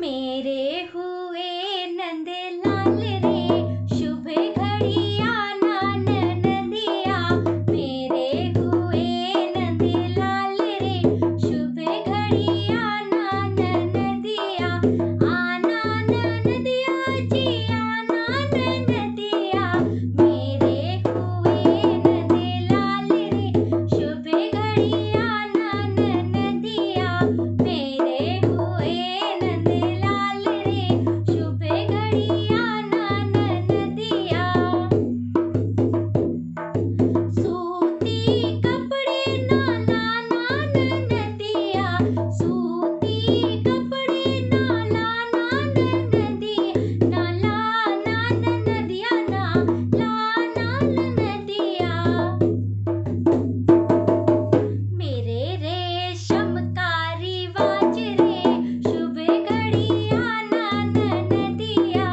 मेरे हुए नंद लाल रे, शुभ घड़ी आना ननदिया। मेरे हुए नंद लाल रे, शुभ घड़ी आना ननदिया। आना ननदिया जी आना ननदिया। मेरे हुए नंद लाल रे, शुभ घड़ी आना ननदिया। मेरे हुए नंद लाल रे, शुभ घड़ी आना ननदिया। सूती कपड़े ना लाना ननदिया। सूती कपड़े ना लाना ननदिया। ना लाना ननदिया, ना लाना ननदिया। मेरे रेशम का रिवाज रे, शुभ घड़ी आना ननदिया।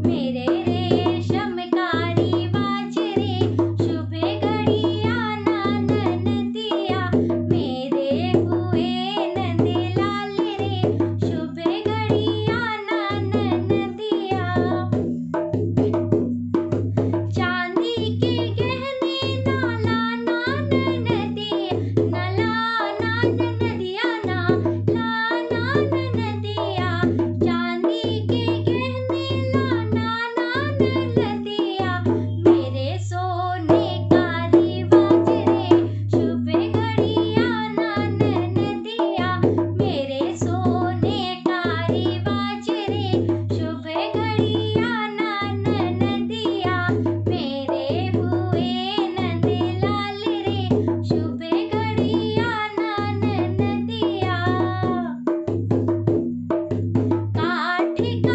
मेरे रेशम का रिवाज रे, शुभ घड़ी आना ननदिया। मेरे हुए नंद लाल रे, शुभ घड़ी आना ननदिया। चांदी के गहने ना लाना ननदिया। ना लाना ननदिया, ना लाना ननदिया। चांदी के गहने ना लाना ननदिया। मेरे सोने का रिवाज रे, शुभ घड़ी आना ननदिया। मेरे सोने का रिवाज रे, शुभ घड़ी आना ननदिया। मेरे हुए नंद लाल रे, शुभ घड़ी आना ननदिया। काठ का